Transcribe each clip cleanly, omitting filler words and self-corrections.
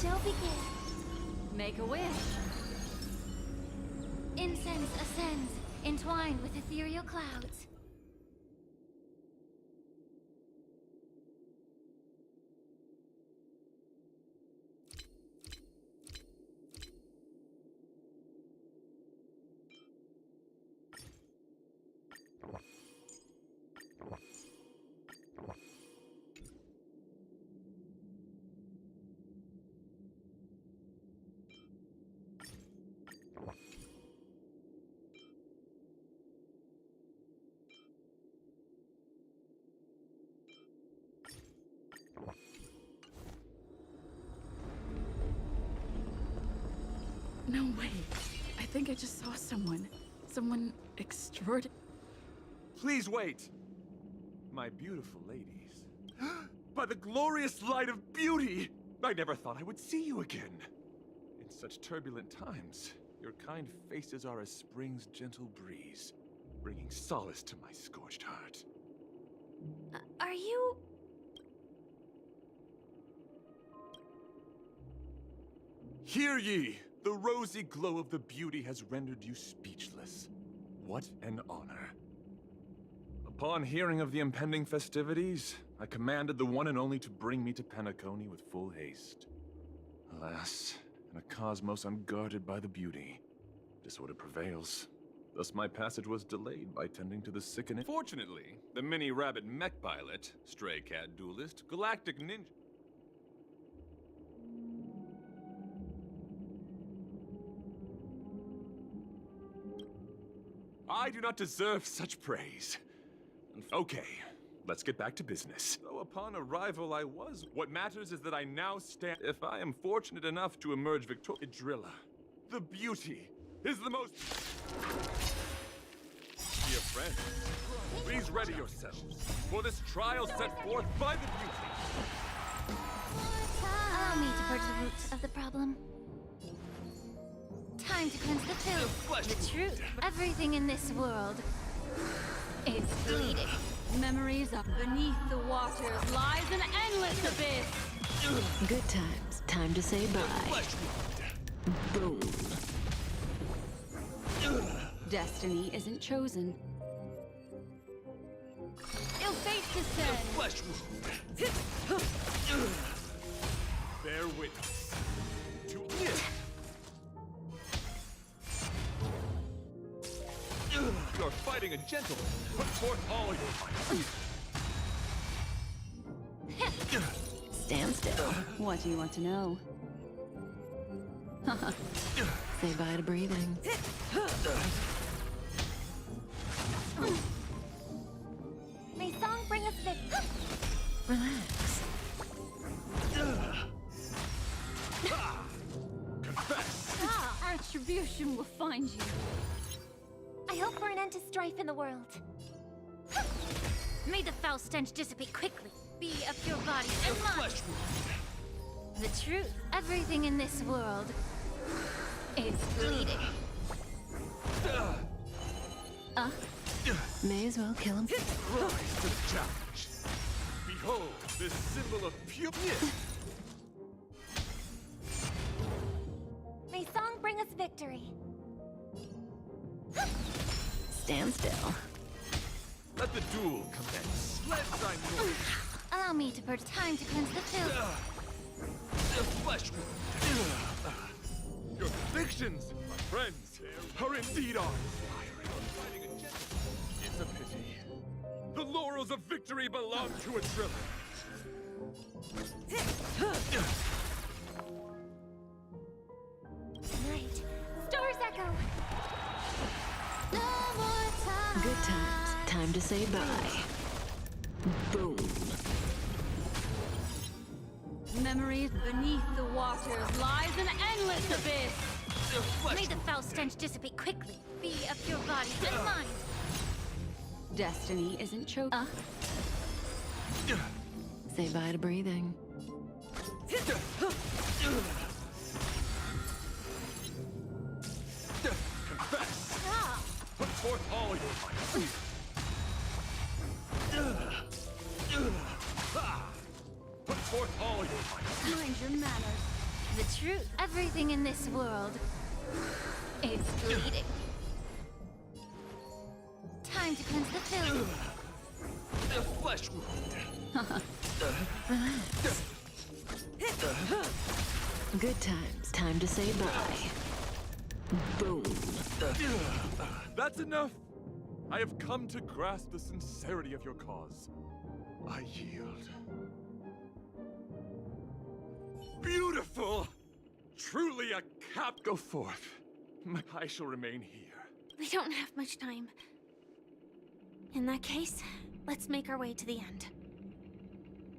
shall begin. Make a wish. Incense ascends, entwined with ethereal clouds. No way. I think I just saw someone. Someone extraordinary. Please wait! My beautiful ladies. By the glorious light of beauty! I never thought I would see you again. In such turbulent times, your kind faces are as spring's gentle breeze, bringing solace to my scorched heart. Are you... Hear ye! The rosy glow of the beauty has rendered you speechless. What an honor. Upon hearing of the impending festivities, I commanded the one and only to bring me to Penacony with full haste. Alas, in a cosmos unguarded by the beauty, disorder prevails. Thus my passage was delayed by tending to the sick and... Fortunately, the mini-rabbit mech pilot, stray cat duelist, galactic ninja... I do not deserve such praise. Okay, let's get back to business. Though upon arrival I was, what matters is that I now stand. If I am fortunate enough to emerge victorious, Idrilla, the beauty is the most... Dear friends, please ready yourselves for this trial set forth by the beauty. Allow me to purge the roots of the problem. Time to cleanse the filth. The truth. Everything in this world is bleeding. Memories up beneath the waters lies an endless abyss. Good times. Time to say bye. Boom. Destiny isn't chosen. Ill fate descend. Flesh wound. Bear witness to it. You're fighting a gentleman. Put forth all your might. Stand still. What do you want to know? Say bye to breathing. May song bring us victory. Relax. Confess. Attribution will find you. I hope for an end to strife in the world. May the foul stench dissipate quickly. Be a pure body and mind. The truth. Everything in this world is bleeding. May as well kill him. Rise to the challenge. Behold, this symbol of purity. May song bring us victory. Stand still. Let the duel commence. Let thy noise. Allow me to purge. Time to cleanse the filth. The flesh wound. Your convictions, my friends, are indeed ours. It's a pity. The laurels of victory belong to a Idrilla. Night. Stars echo. No more time. Good times. Time to say bye. Boom. Memories beneath the waters lies an endless abyss. May the foul stench dissipate quickly. Be a pure body and mind. Destiny isn't chosen. Say bye to breathing. Confess. Put forth all your might. Put forth all your might. Mind your manners. The truth, everything in this world is bleeding. Time to cleanse the film. A flesh wound. Relax. Good times. Time to say bye. Boom. That's enough! I have come to grasp the sincerity of your cause. I yield. Beautiful! Truly a cap. Go forth. I shall remain here. We don't have much time. In that case, let's make our way to the end.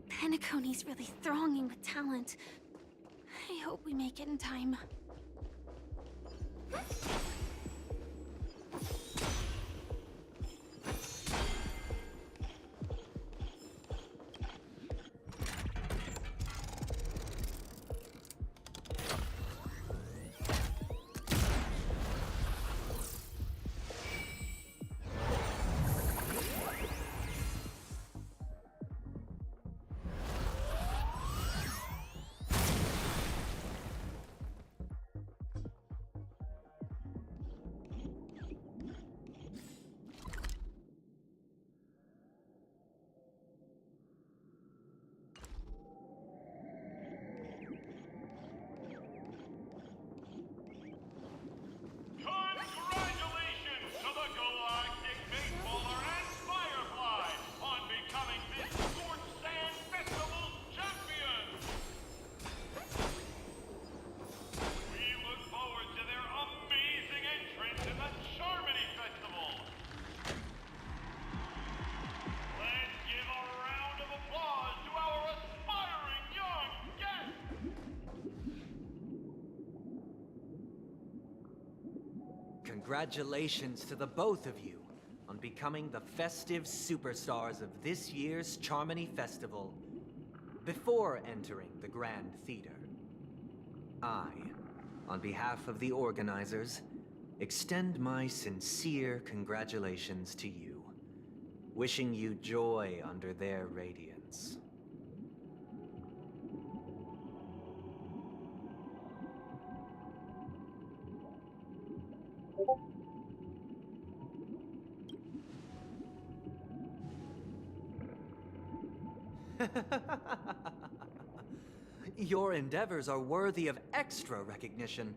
Penacony's really thronging with talent. I hope we make it in time. Congratulations to the Galactic Baseballer and Firefly on becoming this Scorch Sand Festival champions! We look forward to their amazing entrance in the Charmony Festival! Let's give a round of applause to our aspiring young guests! Congratulations to the both of you on becoming the festive superstars of this year's Charmony Festival before entering the Grand Theater. I, on behalf of the organizers, extend my sincere congratulations to you, wishing you joy under their radiance. Your endeavors are worthy of extra recognition,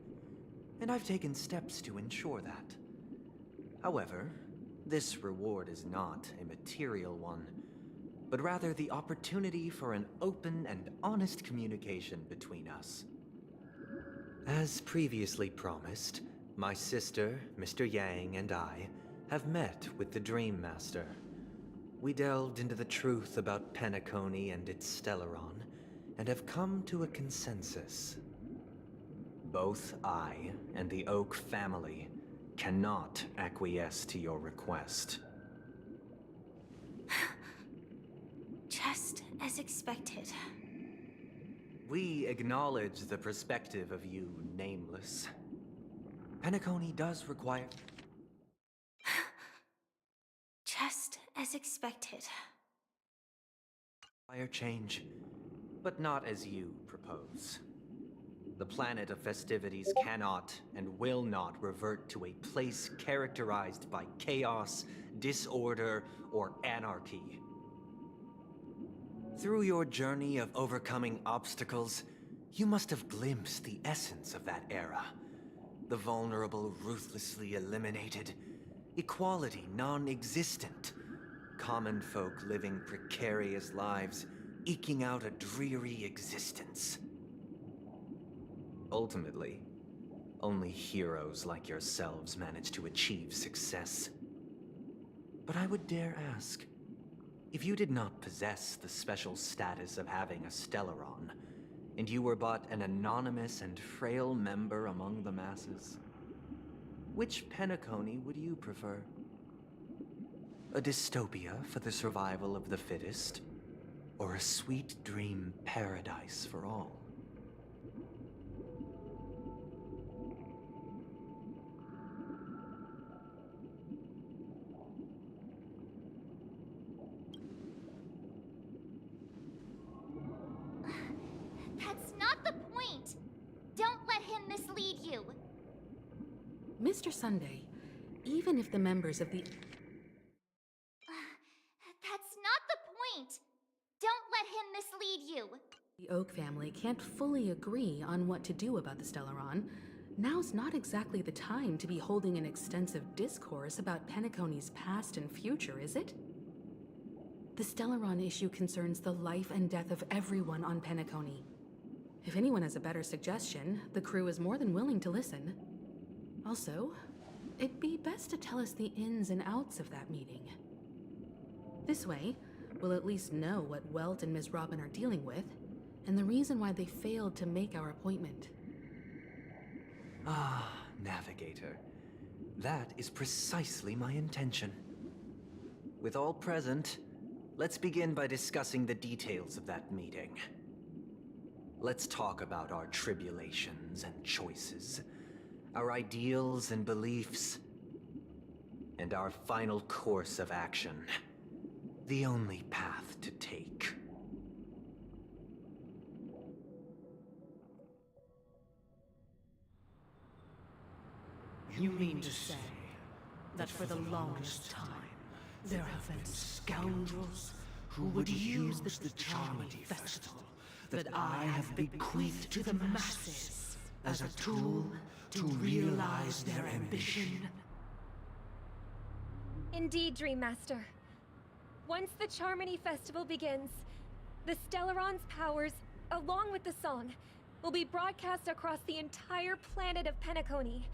and I've taken steps to ensure that. However, this reward is not a material one, but rather the opportunity for an open and honest communication between us. As previously promised, my sister, Mr. Yang, and I have met with the Dream Master. We delved into the truth about Penacony and its Stellaron, and have come to a consensus. Both I and the Oak family cannot acquiesce to your request. Just as expected. We acknowledge the perspective of you, Nameless. Penacony does require... Just as expected. require change, but not as you propose. The planet of festivities cannot and will not revert to a place characterized by chaos, disorder, or anarchy. Through your journey of overcoming obstacles, you must have glimpsed the essence of that era. The vulnerable ruthlessly eliminated, equality non-existent, common folk living precarious lives, eking out a dreary existence. Ultimately, only heroes like yourselves manage to achieve success. But I would dare ask, if you did not possess the special status of having a Stellaron, and you were but an anonymous and frail member among the masses, which Penacony would you prefer? A dystopia for the survival of the fittest, or a sweet dream paradise for all? That's not the point! Mr. Sunday, even if the members of the That's not the point! Don't let him mislead you! Oak family can't fully agree on what to do about the Stellaron, now's not exactly the time to be holding an extensive discourse about Penacony's past and future, is it? The Stellaron issue concerns the life and death of everyone on Penacony. If anyone has a better suggestion, the crew is more than willing to listen. Also, it'd be best to tell us the ins and outs of that meeting. This way, we'll at least know what Welt and Ms. Robin are dealing with, and the reason why they failed to make our appointment. Ah, Navigator. That is precisely my intention. With all present, let's begin by discussing the details of that meeting. Let's talk about our tribulations and choices, our ideals and beliefs, and our final course of action. The only path to take. You mean to say that for the longest time, there have been scoundrels who would use the Charmity Festival that I have bequeathed to the masses as a tool to realize their ambition? Indeed, Dream Master. Once the Charmony Festival begins, the Stellaron's powers, along with the song, will be broadcast across the entire planet of Penacony.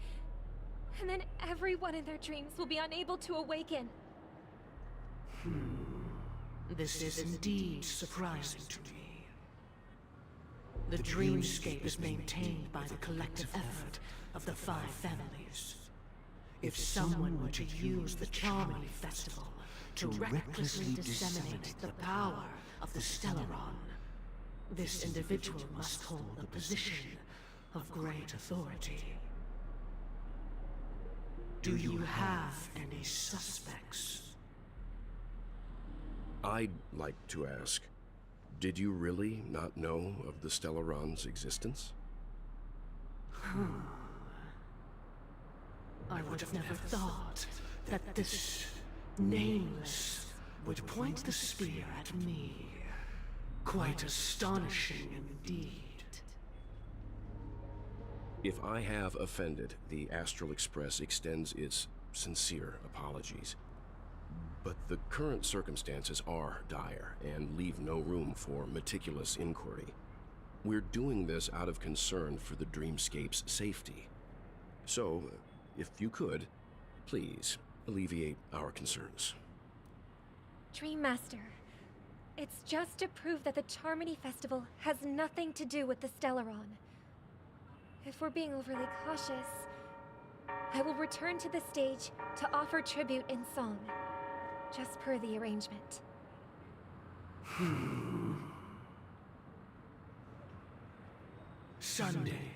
And then everyone in their dreams will be unable to awaken. This is indeed surprising to me. The dreamscape is maintained by the collective effort of the 5 families. If someone were to use the Charmony Festival to recklessly disseminate the power of the Stellaron, this individual must hold a position of great authority. Do you have any suspects? I'd like to ask, did you really not know of the Stellaron's existence? I would have never thought that this nameless would point the spear at me. Quite astonishing indeed. If I have offended, the Astral Express extends its sincere apologies. But the current circumstances are dire and leave no room for meticulous inquiry. We're doing this out of concern for the Dreamscape's safety. So, if you could, please alleviate our concerns. Dream Master, it's just to prove that the Charmony Festival has nothing to do with the Stellaron. If we're being overly cautious, I will return to the stage to offer tribute in song, just per the arrangement. Sunday,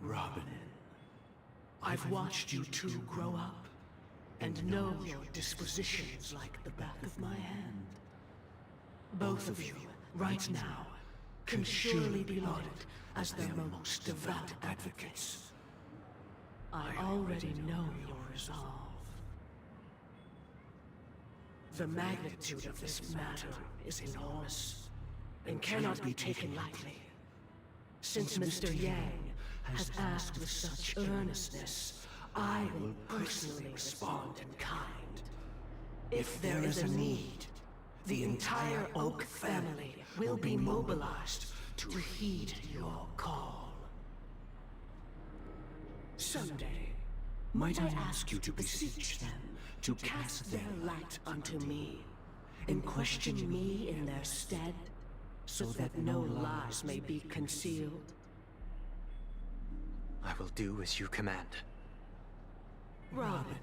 Robin. I've watched you two grow up, and know your dispositions like the back of my hand. Both of you, right now, can surely be lauded as their most devout advocates. I already know your resolve. The magnitude of this matter is enormous, and cannot be taken lightly. Since Mr. Yang has asked with such earnestness, I will personally respond in kind. If there is a need, the entire Oak family will be mobilized to heed your call. Someday, might I ask you to beseech them to cast their light unto me, and question me in their stead, so that no lies may be concealed? I will do as you command. Robin,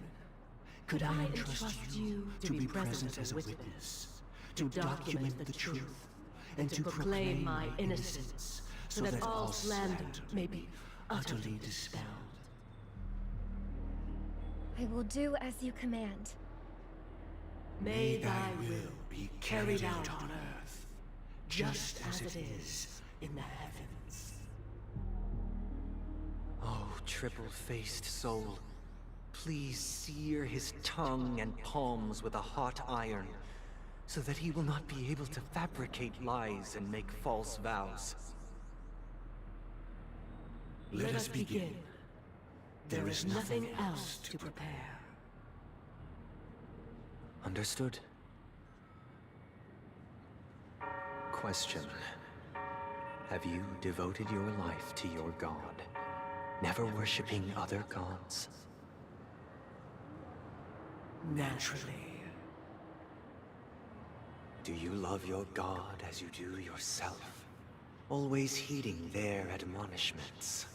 could I entrust you to be present as a witness, to document the truth, and to proclaim my innocence, so that all slander may be utterly dispelled? I will do as you command. May thy will be carried out on earth, just as it is in the heavens. Oh, triple-faced soul, Please sear his tongue and palms with a hot iron, so that he will not be able to fabricate lies and make false vows. Let us begin. There is nothing else to prepare. Understood. Question. Have you devoted your life to your god, never worshipping other gods? Naturally. Do you love your god as you do yourself, always heeding their admonishments?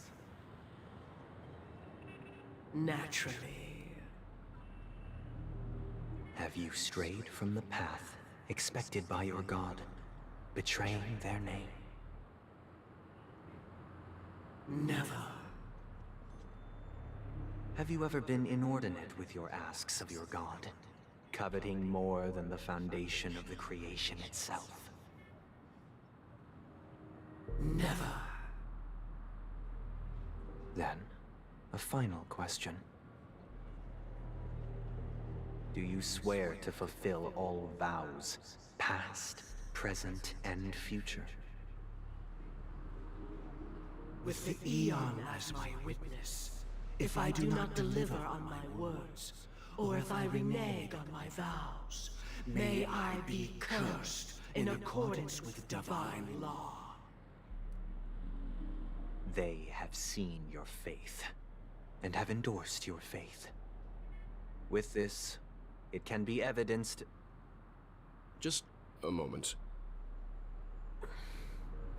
Naturally. Have you strayed from the path expected by your god, betraying their name? Never. Have you ever been inordinate with your asks of your god, coveting more than the foundation of the creation itself? Never. Then, a final question. Do you swear to fulfill all vows, past, present, and future? With the Eon as my witness, if I do not deliver on my words, or if I renege on my vows, may I be cursed in accordance with divine law. They have seen your faith, and have endorsed your faith. With this, it can be evidenced... Just a moment.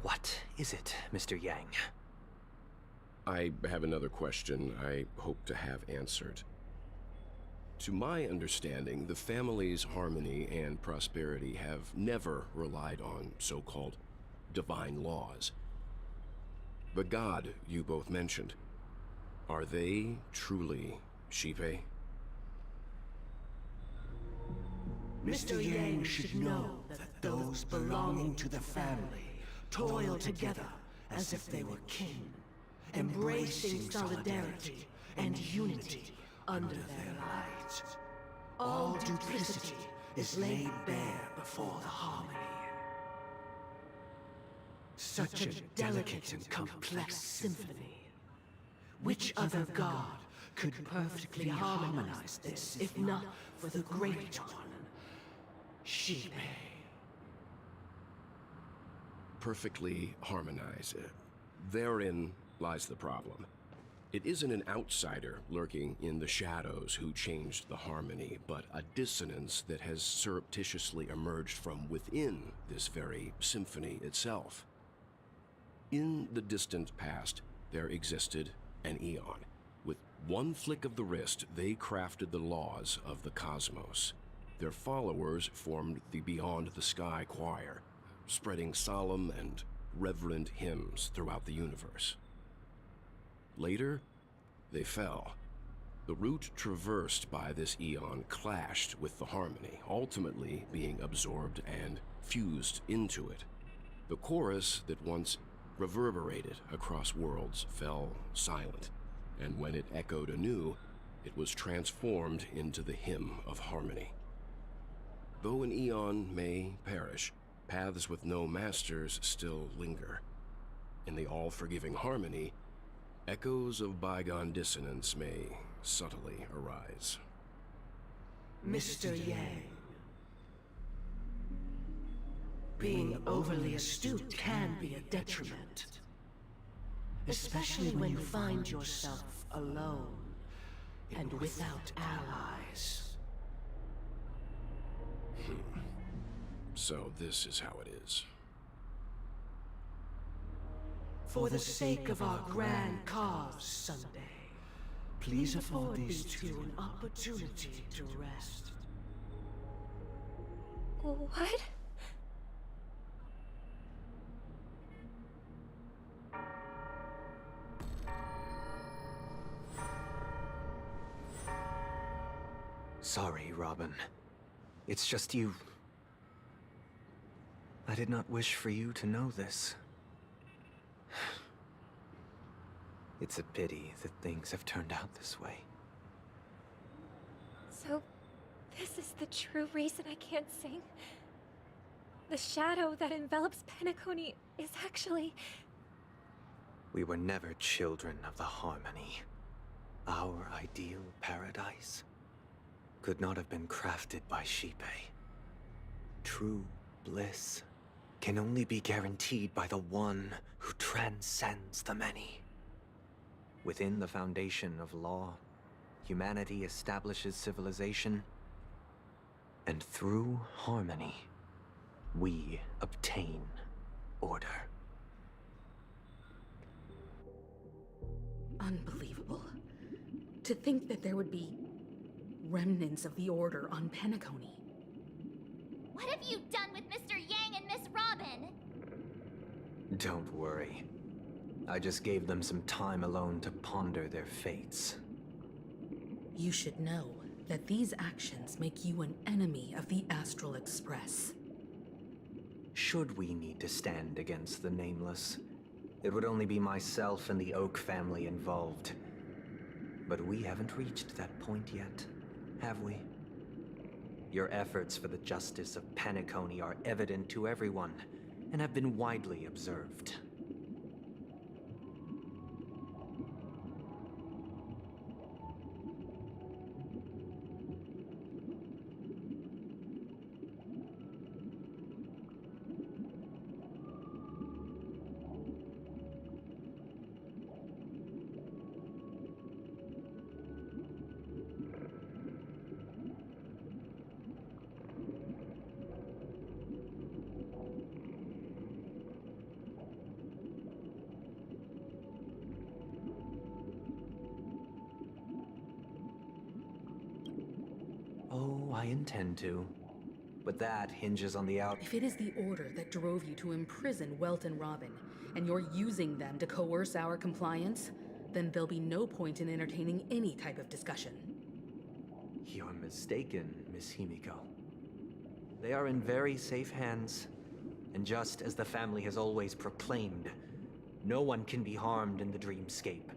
What is it, Mr. Yang? I have another question I hope to have answered. To my understanding, the family's harmony and prosperity have never relied on so-called divine laws. The god you both mentioned, are they truly Shipe? Mr. Yang should know that those belonging to the family toil together as if they were kin, embracing solidarity and unity under their light. All duplicity is laid bare before the harmony. Such a delicate and complex symphony. Which other god could perfectly harmonize this, if not for the Great One, Shipe? Perfectly harmonize. Therein lies the problem. It isn't an outsider lurking in the shadows who changed the harmony, but a dissonance that has surreptitiously emerged from within this very symphony itself. In the distant past, there existed an Eon. With one flick of the wrist, they crafted the laws of the cosmos. Their followers formed the Beyond the Sky Choir, spreading solemn and reverent hymns throughout the universe. Later, they fell. The route traversed by this Eon clashed with the harmony, ultimately being absorbed and fused into it. The chorus that once reverberated across worlds fell silent, and when it echoed anew, it was transformed into the hymn of harmony. Though an Eon may perish, paths with no masters still linger. In the all-forgiving harmony, echoes of bygone dissonance may subtly arise. Mr. Yang. Being overly astute can be a detriment. Especially when you find yourself alone and without allies. So this is how it is. For the sake of our grand cause someday, please afford these two an opportunity to rest. What? Sorry, Robin. It's just you. I did not wish for you to know this. It's a pity that things have turned out this way. So, this is the true reason I can't sing? The shadow that envelops Penacony is actually... We were never children of the harmony. Our ideal paradise could not have been crafted by Shipe. True bliss can only be guaranteed by the one who transcends the many. Within the foundation of law, humanity establishes civilization, and through harmony, we obtain order. Unbelievable. To think that there would be remnants of the Order on Penacony. What have you done with Mr. Yang and Miss Robin? Don't worry. I just gave them some time alone to ponder their fates. You should know that these actions make you an enemy of the Astral Express. Should we need to stand against the Nameless, it would only be myself and the Oak family involved. But we haven't reached that point yet, have we? Your efforts for the justice of Penacony are evident to everyone, and have been widely observed. Oh, I intend to. But that hinges on the If it is the Order that drove you to imprison Welt and Robin, and you're using them to coerce our compliance, then there'll be no point in entertaining any type of discussion. You're mistaken, Miss Himiko. They are in very safe hands. And just as the family has always proclaimed, no one can be harmed in the dreamscape,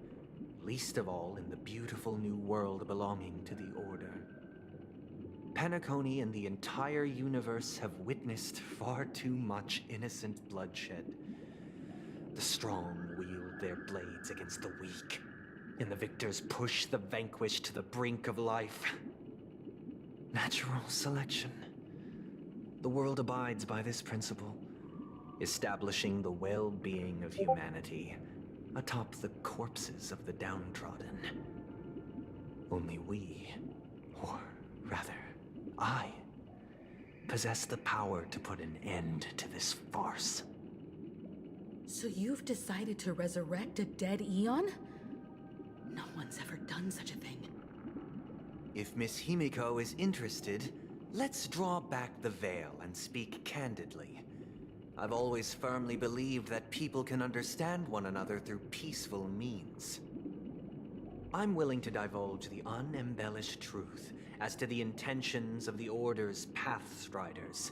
least of all in the beautiful new world belonging to the Order. Penacony and the entire universe have witnessed far too much innocent bloodshed. The strong wield their blades against the weak, and the victors push the vanquished to the brink of life. Natural selection. The world abides by this principle, establishing the well-being of humanity atop the corpses of the downtrodden. Only we, or rather, I, possess the power to put an end to this farce. So you've decided to resurrect a dead Eon? No one's ever done such a thing. If Miss Himiko is interested, let's draw back the veil and speak candidly. I've always firmly believed that people can understand one another through peaceful means. I'm willing to divulge the unembellished truth as to the intentions of the Order's Pathstriders,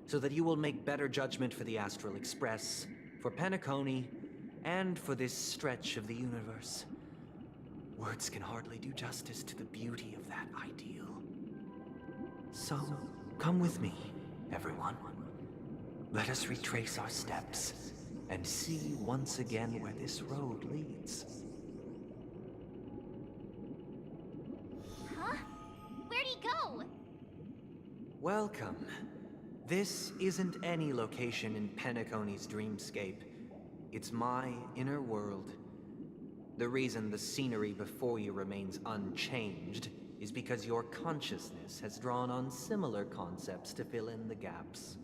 so that you will make better judgment for the Astral Express, for Penacony, and for this stretch of the universe. Words can hardly do justice to the beauty of that ideal. So, come with me, everyone. Let us retrace our steps, and see once again where this road leads. Huh? Where'd he go? Welcome. This isn't any location in Penacony's dreamscape. It's my inner world. The reason the scenery before you remains unchanged is because your consciousness has drawn on similar concepts to fill in the gaps.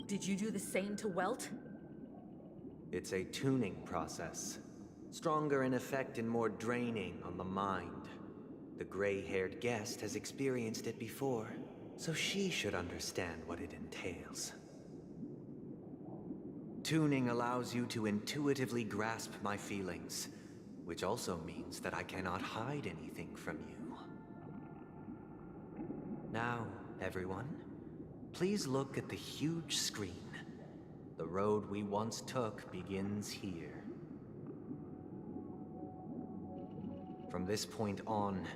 Did you do the same to Welt? It's a tuning process. Stronger in effect and more draining on the mind. The gray-haired guest has experienced it before, so she should understand what it entails. Tuning allows you to intuitively grasp my feelings, which also means that I cannot hide anything from you. Now, everyone, please look at the huge screen. The road we once took begins here. From this point on,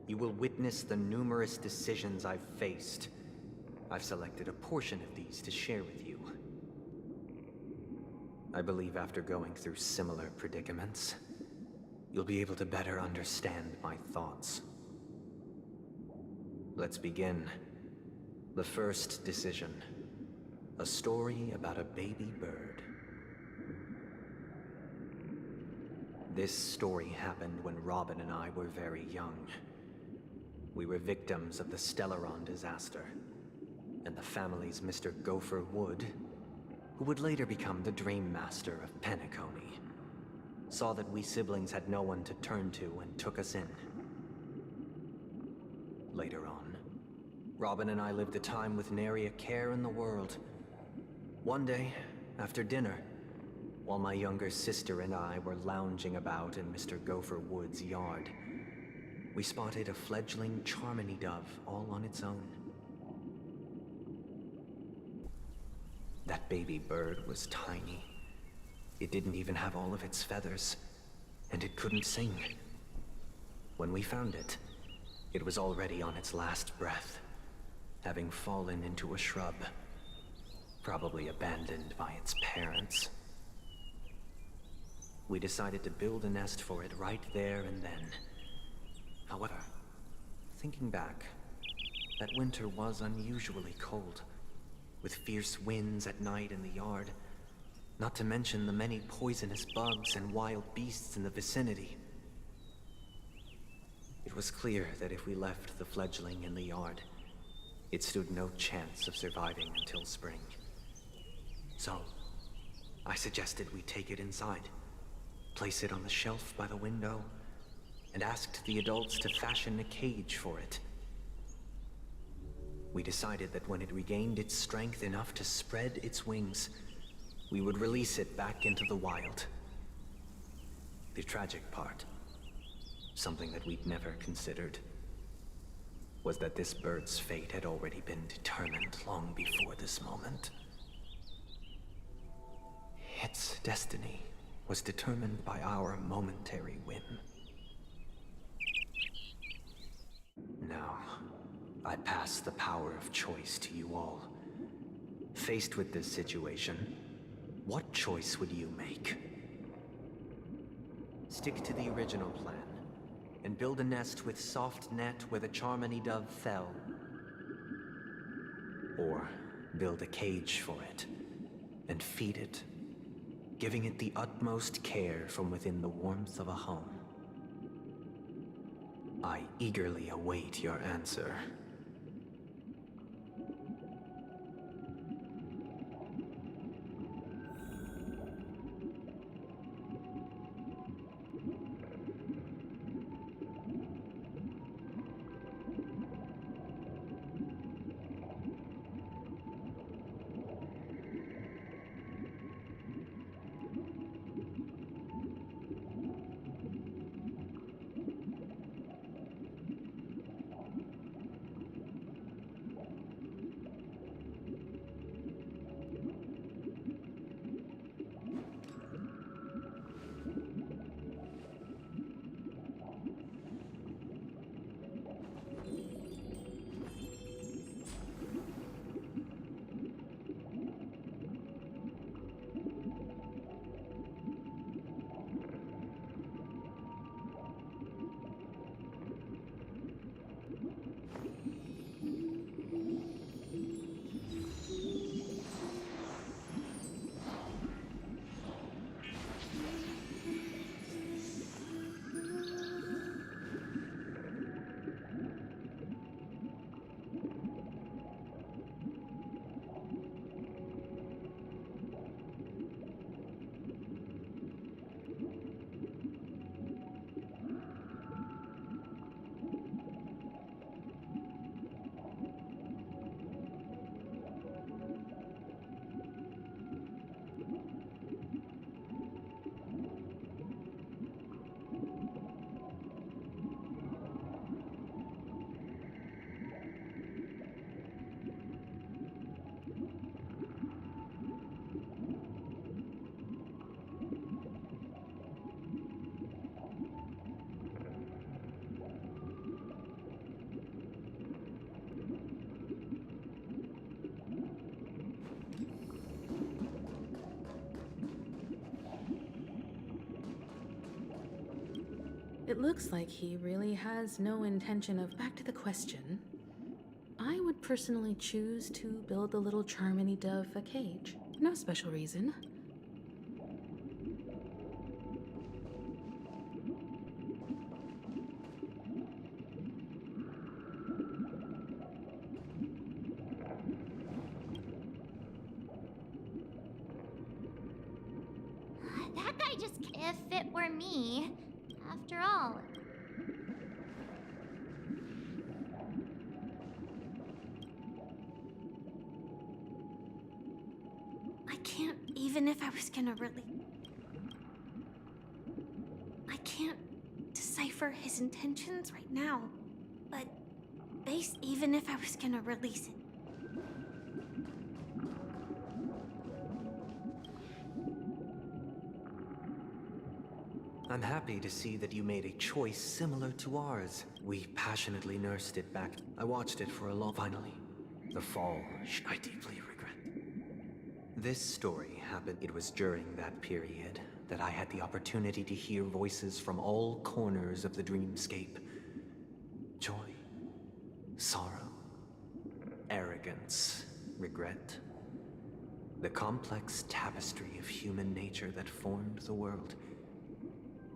you will witness the numerous decisions I've faced. I've selected a portion of these to share with you. I believe after going through similar predicaments, you'll be able to better understand my thoughts. Let's begin. The first decision. A story about a baby bird. This story happened when Robin and I were very young. We were victims of the Stellaron disaster, and the family's Mr. Gopher Wood, who would later become the Dream Master of Penacony, saw that we siblings had no one to turn to and took us in. Later on, Robin and I lived a time with nary a care in the world. One day, after dinner, while my younger sister and I were lounging about in Mr. Gopher Wood's yard, we spotted a fledgling Charmony dove all on its own. That baby bird was tiny. It didn't even have all of its feathers, and it couldn't sing. When we found it, it was already on its last breath, having fallen into a shrub, probably abandoned by its parents. We decided to build a nest for it right there and then. However, thinking back, that winter was unusually cold, with fierce winds at night in the yard, not to mention the many poisonous bugs and wild beasts in the vicinity. It was clear that if we left the fledgling in the yard, it stood no chance of surviving until spring. So, I suggested we take it inside, place it on the shelf by the window, and asked the adults to fashion a cage for it. We decided that when it regained its strength enough to spread its wings, we would release it back into the wild. The tragic part, something that we'd never considered, was that this bird's fate had already been determined long before this moment. Its destiny was determined by our momentary whim. Now, I pass the power of choice to you all. Faced with this situation, what choice would you make? Stick to the original plan, and build a nest with soft net where the Charmony dove fell. Or build a cage for it, and feed it, giving it the utmost care from within the warmth of a home. I eagerly await your answer. It looks like he really has no intention of... Back to the question. I would personally choose to build the little Charmony dove a cage. No special reason. That guy just... If it were me, after all. I can't, even if I was gonna really... I can't decipher his intentions right now. But, even if I was gonna release it. I'm happy to see that you made a choice similar to ours. We passionately nursed it back. I watched it for a long... Finally, the fall, I deeply regret. This story happened... It was during that period that I had the opportunity to hear voices from all corners of the dreamscape. Joy, sorrow, arrogance, regret. The complex tapestry of human nature that formed the world.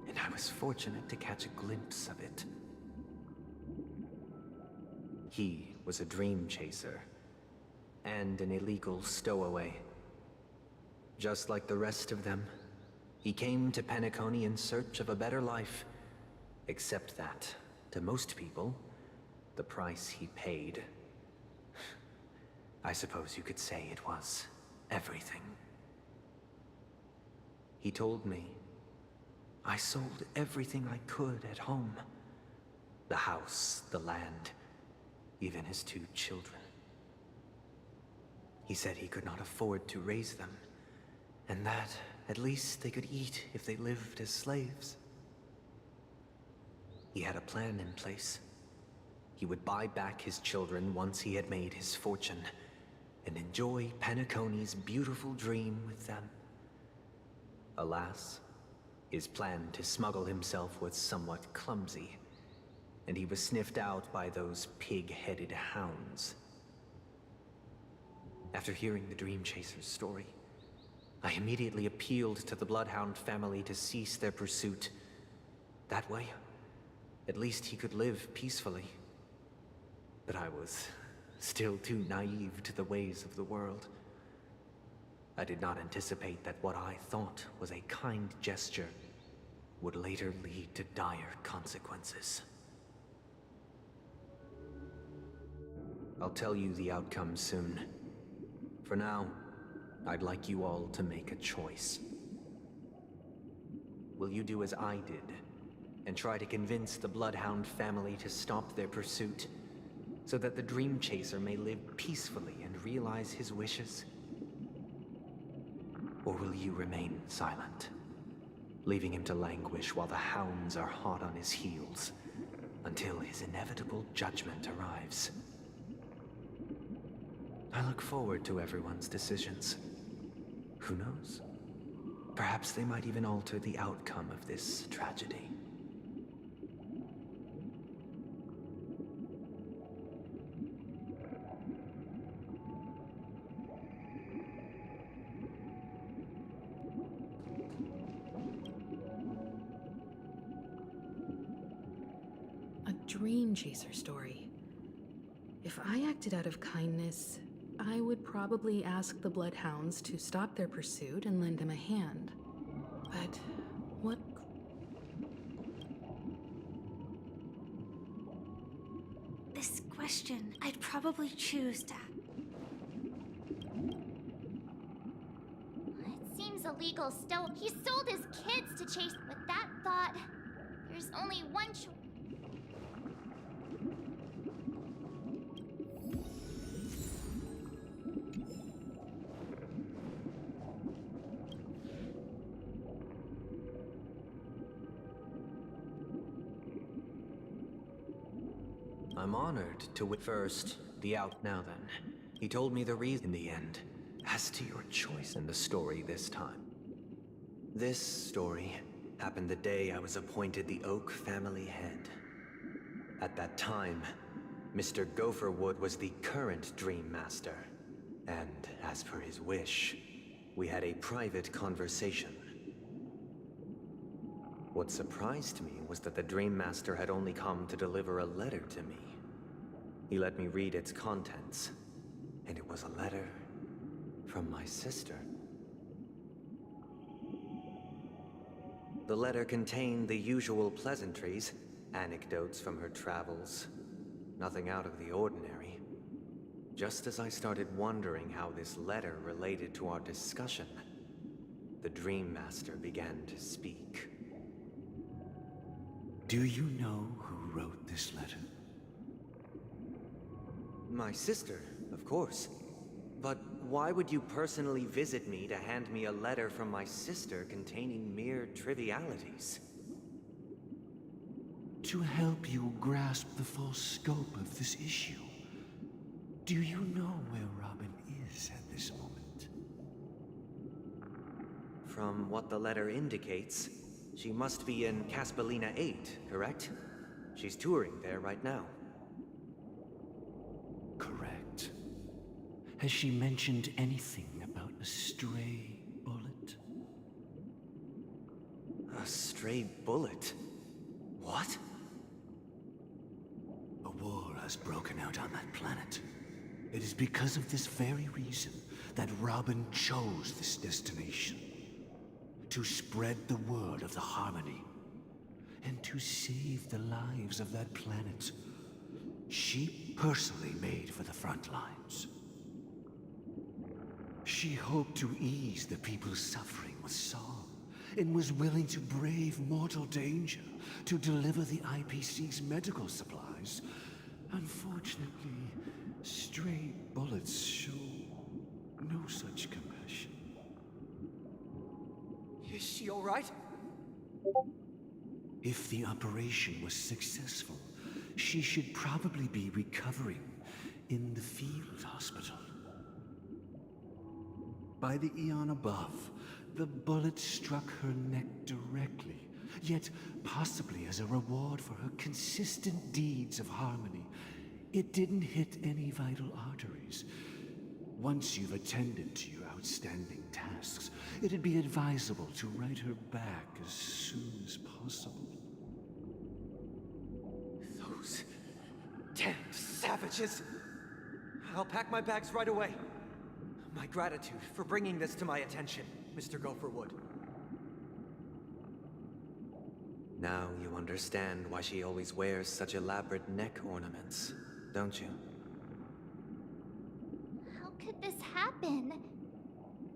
And I was fortunate to catch a glimpse of it. He was a dream chaser, and an illegal stowaway. Just like the rest of them, he came to Penacony in search of a better life. Except that, to most people, the price he paid... I suppose you could say it was everything. He told me I sold everything I could at home. The house, the land, even his 2 children. He said he could not afford to raise them, and that at least they could eat if they lived as slaves. He had a plan in place. He would buy back his children once he had made his fortune, and enjoy Penacony's beautiful dream with them. Alas, his plan to smuggle himself was somewhat clumsy, and he was sniffed out by those pig-headed hounds. After hearing the Dream Chaser's story, I immediately appealed to the Bloodhound family to cease their pursuit. That way, at least he could live peacefully. But I was still too naive to the ways of the world. I did not anticipate that what I thought was a kind gesture would later lead to dire consequences. I'll tell you the outcome soon. For now, I'd like you all to make a choice. Will you do as I did, and try to convince the Bloodhound family to stop their pursuit, so that the Dream Chaser may live peacefully and realize his wishes? Or will you remain silent, leaving him to languish while the hounds are hot on his heels, until his inevitable judgment arrives? I look forward to everyone's decisions. Who knows? Perhaps they might even alter the outcome of this tragedy. A Dream Chaser story. If I acted out of kindness, I would probably ask the Bloodhounds to stop their pursuit and lend him a hand. But what... This question, I'd probably choose to... It seems illegal still. He sold his kids to chase... With that thought, there's only one choice. I'm honored to first, the out now then. He told me the reason in the end. As to your choice in the story this time. This story happened the day I was appointed the Oak family head. At that time, Mr. Gopherwood was the current Dream Master, and as per his wish, we had a private conversation. What surprised me was that the Dream Master had only come to deliver a letter to me. He let me read its contents, and it was a letter from my sister. The letter contained the usual pleasantries, anecdotes from her travels, nothing out of the ordinary. Just as I started wondering how this letter related to our discussion, the Dream Master began to speak. Do you know who wrote this letter? My sister, of course. But why would you personally visit me to hand me a letter from my sister containing mere trivialities? To help you grasp the full scope of this issue. Do you know where Robin is at this moment? From what the letter indicates, she must be in Caspelina 8, correct? She's touring there right now. Correct. Has she mentioned anything about a stray bullet? A stray bullet? What? A war has broken out on that planet. It is because of this very reason that Robin chose this destination. To spread the word of the Harmony, and to save the lives of that planet. She personally made for the front lines. She hoped to ease the people's suffering with song, and was willing to brave mortal danger to deliver the IPC's medical supplies. Unfortunately, stray bullets show no such compassion. Is she all right? If the operation was successful, she should probably be recovering in the field hospital. By the eon above, the bullet struck her neck directly, yet possibly as a reward for her consistent deeds of harmony. It didn't hit any vital arteries. Once you've attended to your outstanding tasks, it'd be advisable to write her back as soon as possible. Those damned savages! I'll pack my bags right away. My gratitude for bringing this to my attention, Mr. Gopherwood. Now you understand why she always wears such elaborate neck ornaments, don't you? How could this happen?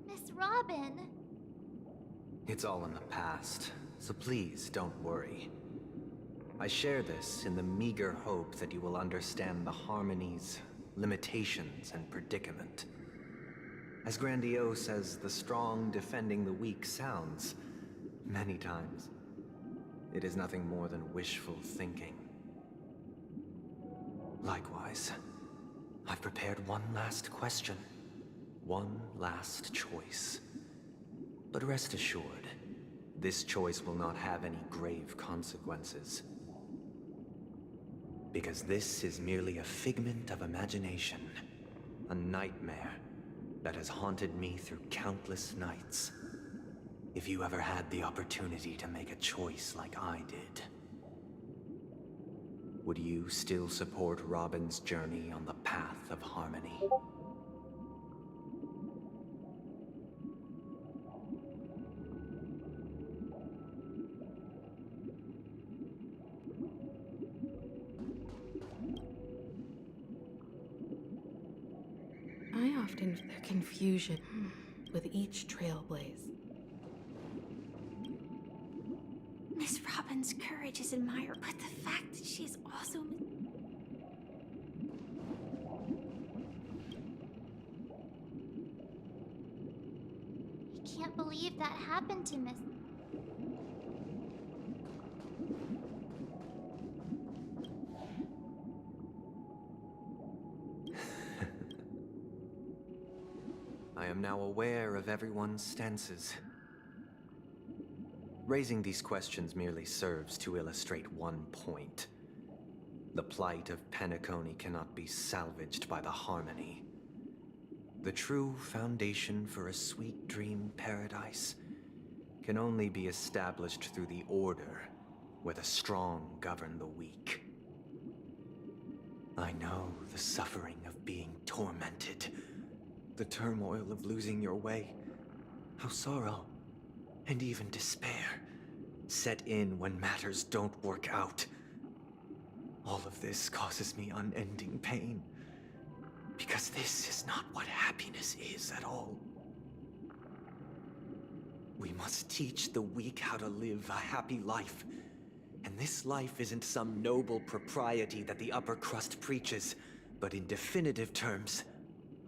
Miss Robin. It's all in the past, so please don't worry. I share this in the meager hope that you will understand the Harmony's limitations and predicament. As grandiose as the strong defending the weak sounds, many times, it is nothing more than wishful thinking. Likewise, I've prepared one last question, one last choice. But rest assured, this choice will not have any grave consequences. Because this is merely a figment of imagination, a nightmare that has haunted me through countless nights. If you ever had the opportunity to make a choice like I did, would you still support Robin's journey on the path of harmony? I often feel confusion with each trailblaze. Miss Robin's courage is admirable, but the fact that she is also... I can't believe that happened to Miss... I am now aware of everyone's stances. Raising these questions merely serves to illustrate one point. The plight of Penacony cannot be salvaged by the Harmony. The true foundation for a sweet dream paradise can only be established through the Order, where the strong govern the weak. I know the suffering of being tormented, the turmoil of losing your way, how sorrow, and even despair, set in when matters don't work out. All of this causes me unending pain, because this is not what happiness is at all. We must teach the weak how to live a happy life. And this life isn't some noble propriety that the upper crust preaches, but in definitive terms,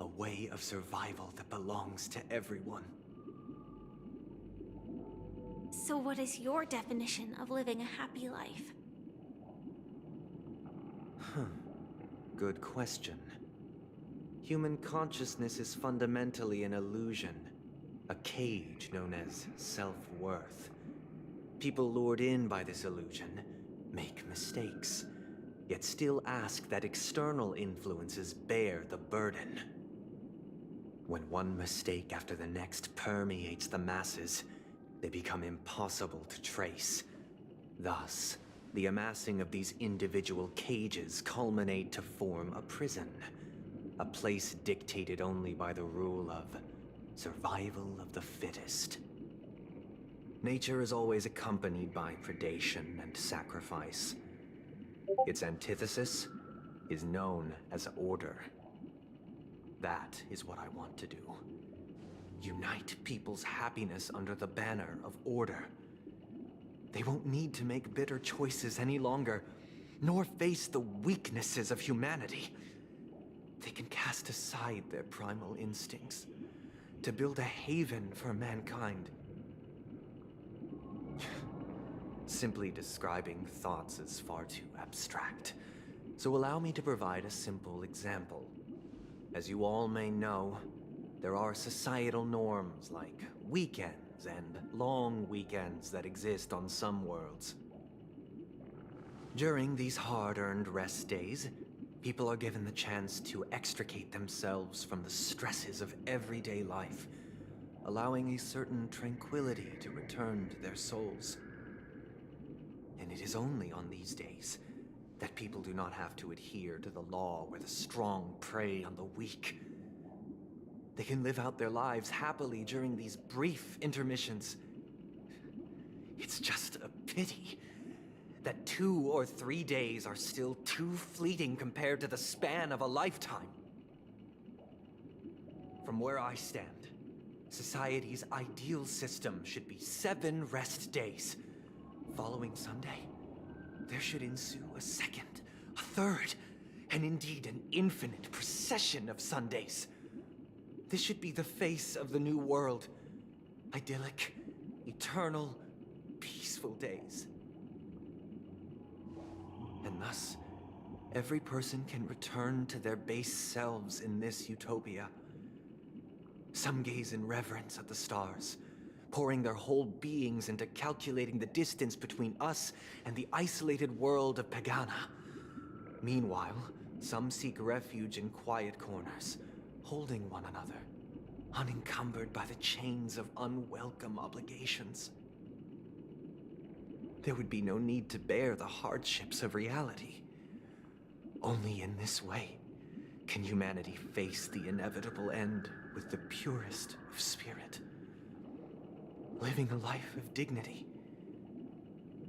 a way of survival that belongs to everyone. So what is your definition of living a happy life? Good question. Human consciousness is fundamentally an illusion, a cage known as self-worth. People lured in by this illusion make mistakes, yet still ask that external influences bear the burden. When one mistake after the next permeates the masses, they become impossible to trace. Thus, the amassing of these individual cages culminate to form a prison, a place dictated only by the rule of survival of the fittest. Nature is always accompanied by predation and sacrifice. Its antithesis is known as order. That is what I want to do. Unite people's happiness under the banner of order. They won't need to make bitter choices any longer, nor face the weaknesses of humanity. They can cast aside their primal instincts to build a haven for mankind. Simply describing thoughts is far too abstract, so allow me to provide a simple example. As you all may know, there are societal norms like weekends and long weekends that exist on some worlds. During these hard-earned rest days, people are given the chance to extricate themselves from the stresses of everyday life, allowing a certain tranquility to return to their souls. And it is only on these days that people do not have to adhere to the law where the strong prey on the weak. They can live out their lives happily during these brief intermissions. It's just a pity that 2 or 3 days are still too fleeting compared to the span of a lifetime. From where I stand, society's ideal system should be 7 rest days. Following Sunday, there should ensue a second, a third, and indeed an infinite procession of Sundays. This should be the face of the new world. Idyllic, eternal, peaceful days. And thus, every person can return to their base selves in this utopia. Some gaze in reverence at the stars, pouring their whole beings into calculating the distance between us and the isolated world of Pagana. Meanwhile, some seek refuge in quiet corners, holding one another, unencumbered by the chains of unwelcome obligations. There would be no need to bear the hardships of reality. Only in this way can humanity face the inevitable end with the purest of spirit, living a life of dignity.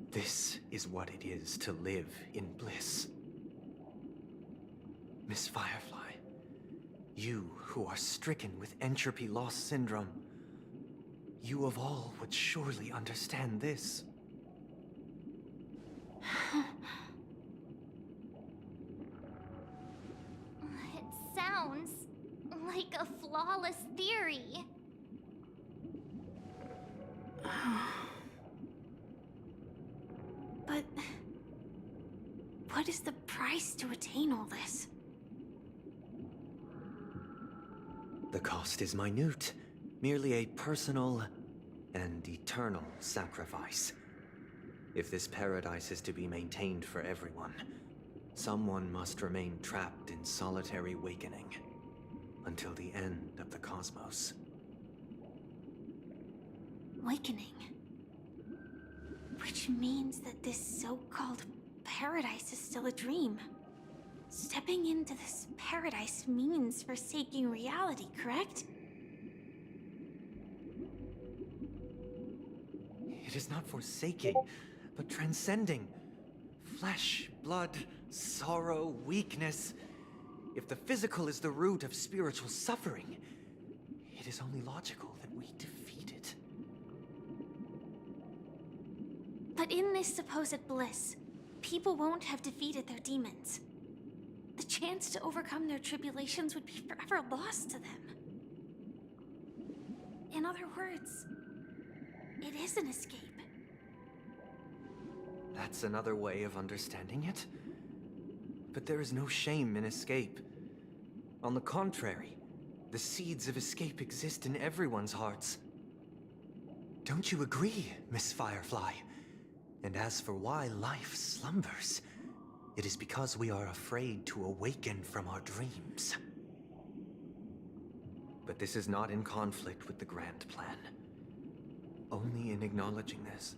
This is what it is to live in bliss. Miss Firefly, you who are stricken with entropy loss syndrome, you of all would surely understand this. It sounds like a flawless theory. But what is the price to attain all this? The cost is minute, merely a personal and eternal sacrifice. If this paradise is to be maintained for everyone, someone must remain trapped in solitary awakening until the end of the cosmos. Awakening. Which means that this so-called paradise is still a dream. Stepping into this paradise means forsaking reality, correct? It is not forsaking, but transcending. Flesh, blood, sorrow, weakness. If the physical is the root of spiritual suffering, it is only logical that we defeat it. But in this supposed bliss, people won't have defeated their demons. The chance to overcome their tribulations would be forever lost to them. In other words, it is an escape. That's another way of understanding it. But there is no shame in escape. On the contrary, the seeds of escape exist in everyone's hearts. Don't you agree, Miss Firefly? And as for why life slumbers, it is because we are afraid to awaken from our dreams. But this is not in conflict with the grand plan. Only in acknowledging this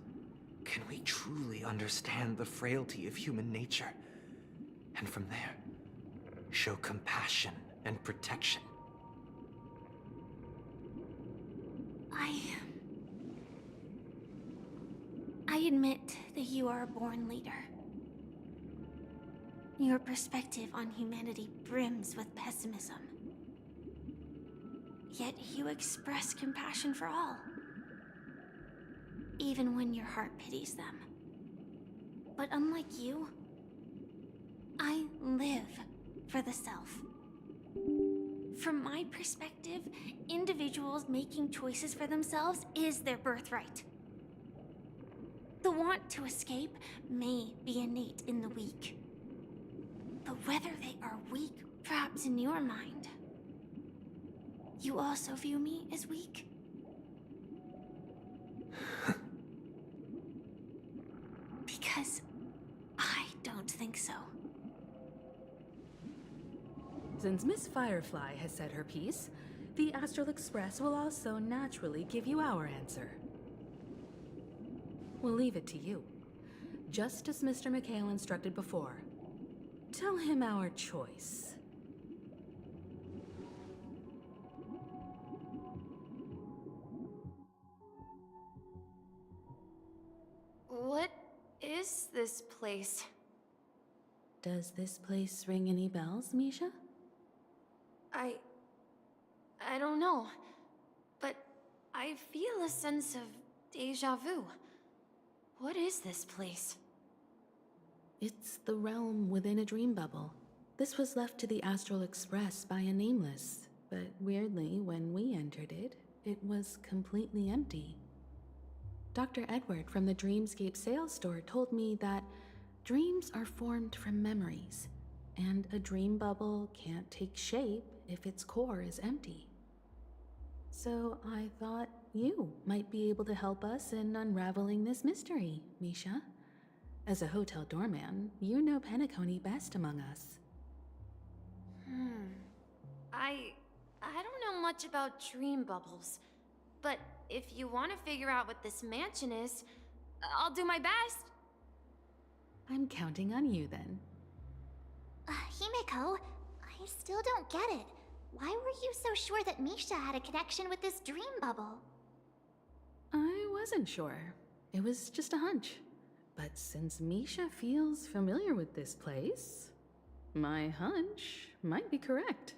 can we truly understand the frailty of human nature, and from there, show compassion and protection. I admit that you are a born leader. Your perspective on humanity brims with pessimism. Yet you express compassion for all, even when your heart pities them. But unlike you, I live for the self. From my perspective, individuals making choices for themselves is their birthright. The want to escape may be innate in the weak. But whether they are weak, perhaps in your mind, you also view me as weak? Because I don't think so. Since Miss Firefly has said her piece, the Astral Express will also naturally give you our answer. We'll leave it to you. Just as Mr. McHale instructed before. Tell him our choice. What is this place? Does this place ring any bells, Misha? I don't know, but I feel a sense of déjà vu. What is this place? It's the realm within a dream bubble. This was left to the Astral Express by a nameless, but weirdly, when we entered it, it was completely empty. Dr. Edward from the Dreamscape sales store told me that dreams are formed from memories, and a dream bubble can't take shape if its core is empty. So I thought you might be able to help us in unraveling this mystery, Misha. As a hotel doorman, you know Penacony best among us. I don't know much about dream bubbles, but if you want to figure out what this mansion is, I'll do my best. I'm counting on you then. Himeko, I still don't get it. Why were you so sure that Misha had a connection with this dream bubble? I wasn't sure. It was just a hunch. But since Misha feels familiar with this place, my hunch might be correct.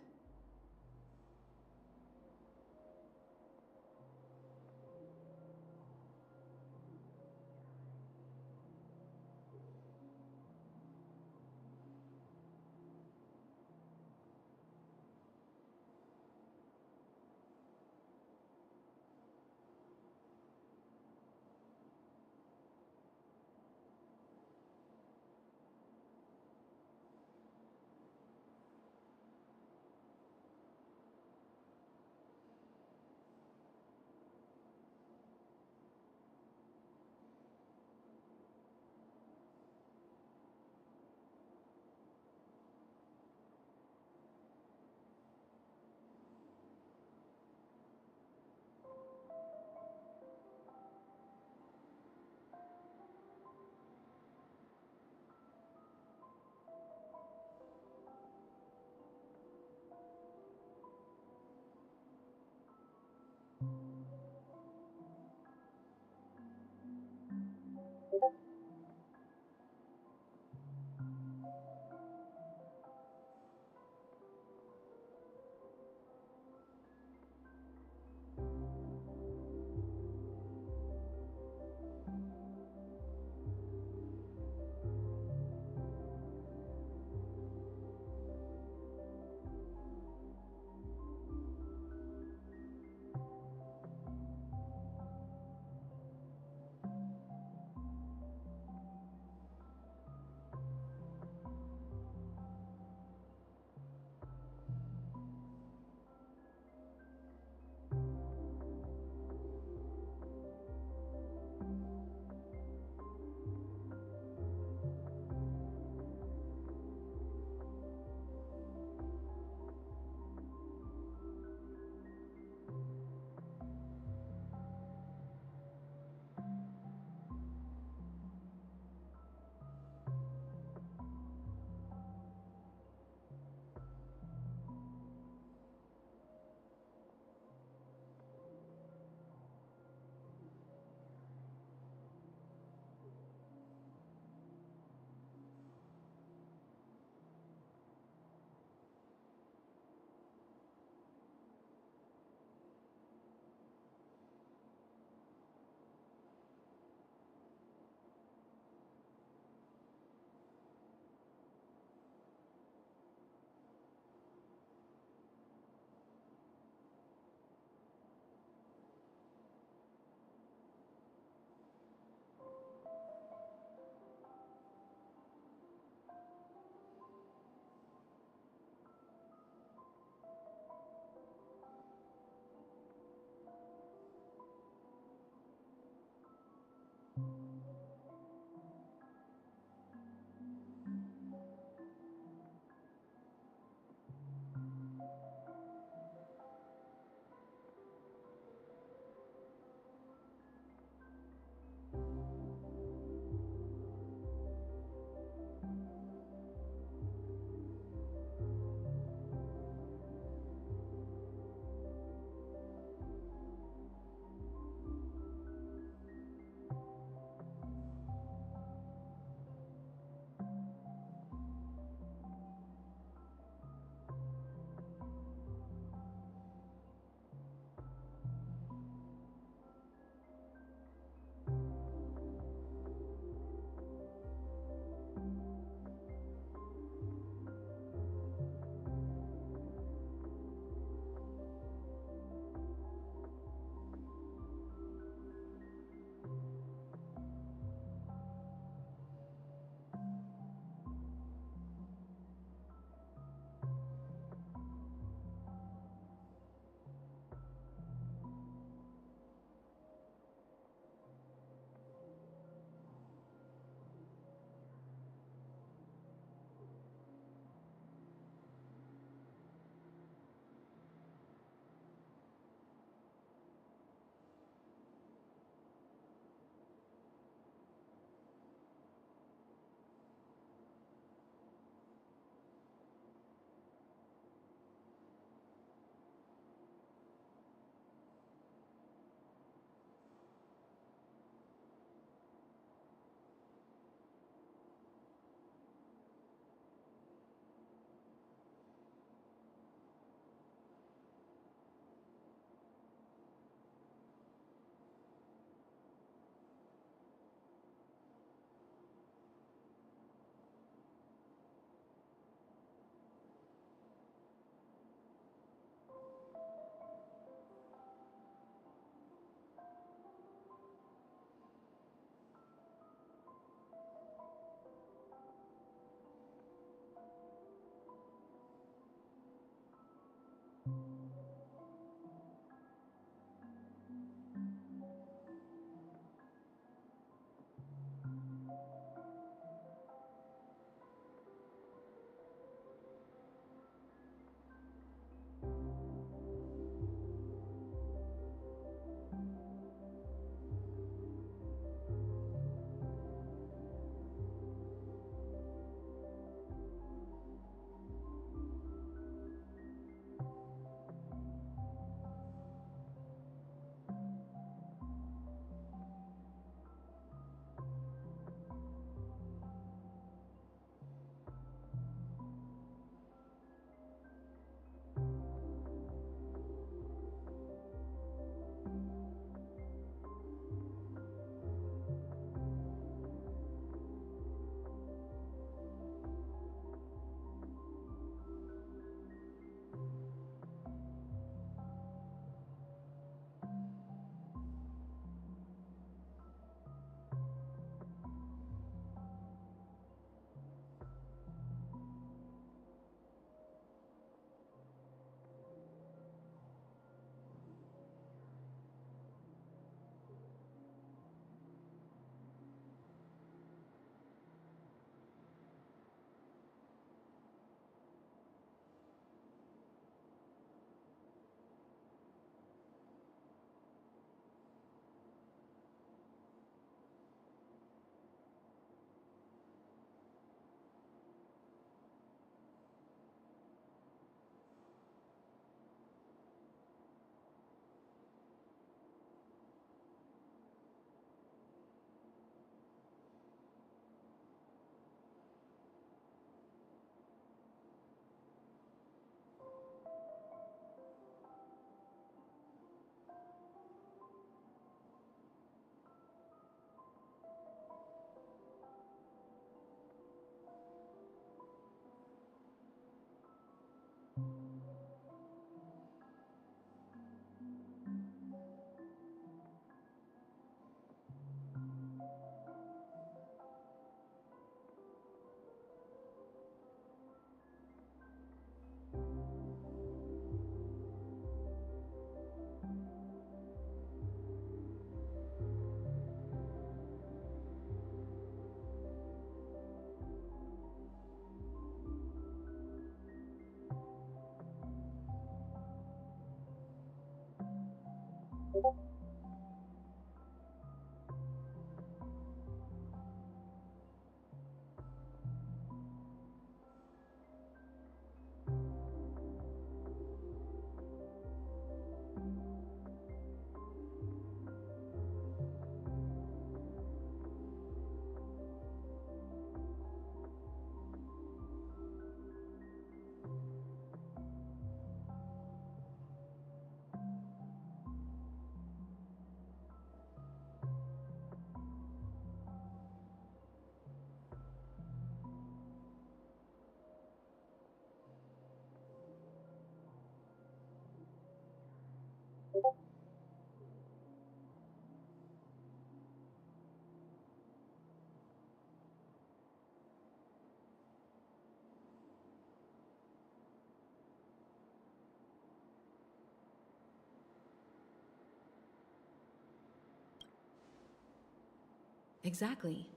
Exactly.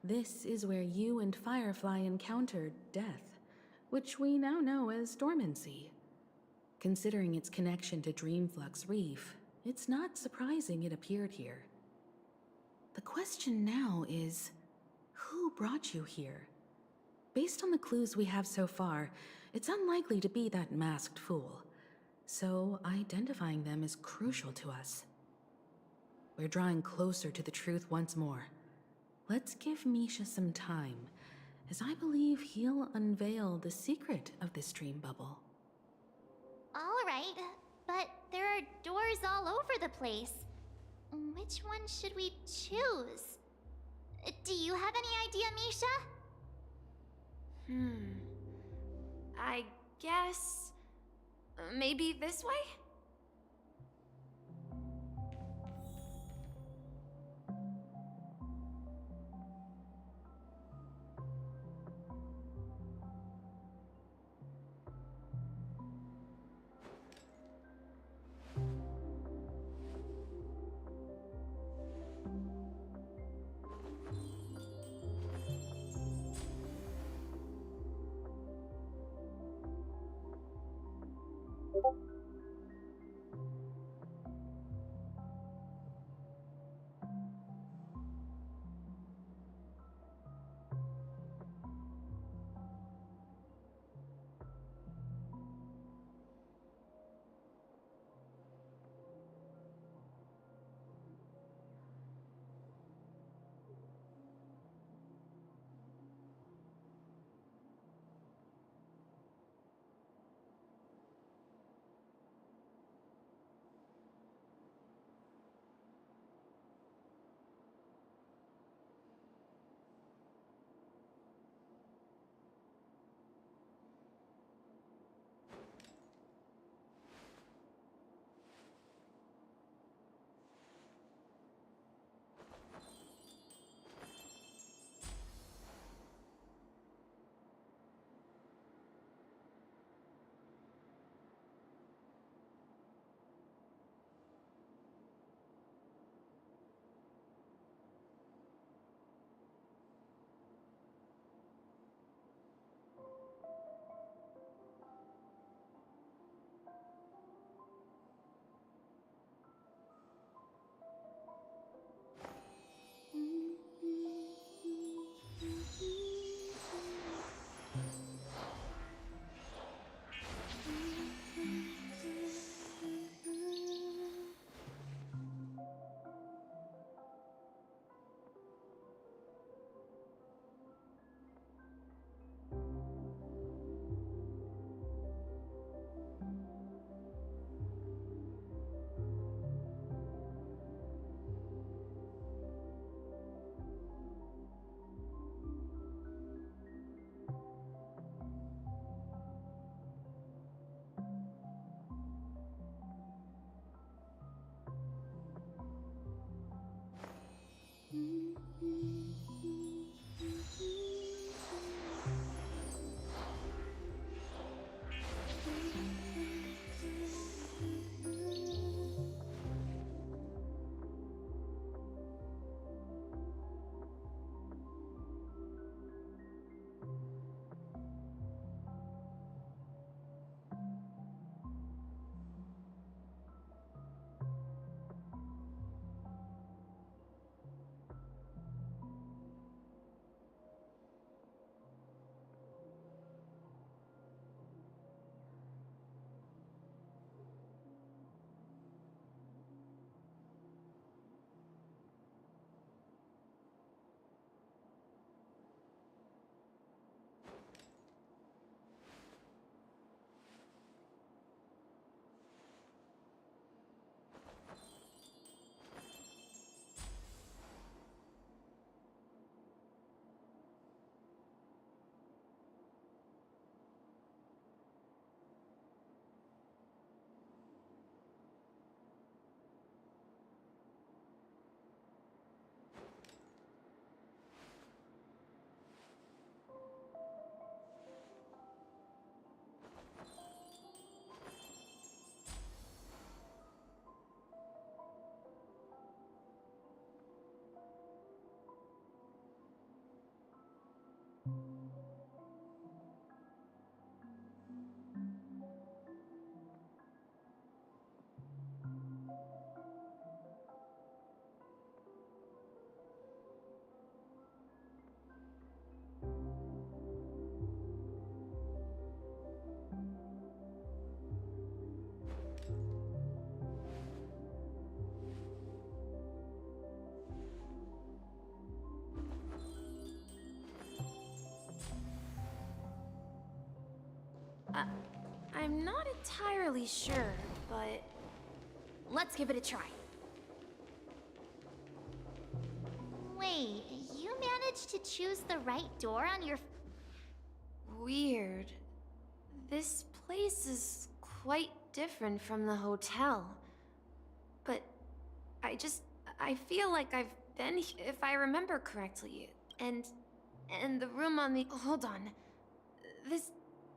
This is where you and Firefly encountered death, which we now know as dormancy. Considering its connection to Dreamflux Reef, it's not surprising it appeared here. The question now is, who brought you here? Based on the clues we have so far, it's unlikely to be that masked fool. So identifying them is crucial to us. We're drawing closer to the truth once more. Let's give Misha some time, as I believe he'll unveil the secret of this dream bubble. Alright, but there are doors all over the place. Which one should we choose? Do you have any idea, Misha? I guess... maybe this way? I'm not entirely sure, but let's give it a try. Wait, you managed to choose the right door on your... Weird. This place is quite different from the hotel. But I feel like I've been here, if I remember correctly. And the room on the... Hold on. This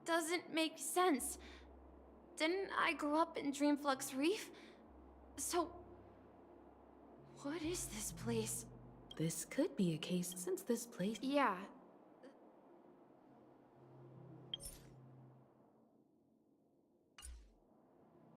doesn't make sense. Didn't I grow up in Dreamflux Reef? So... what is this place? This could be a case since this place. Yeah,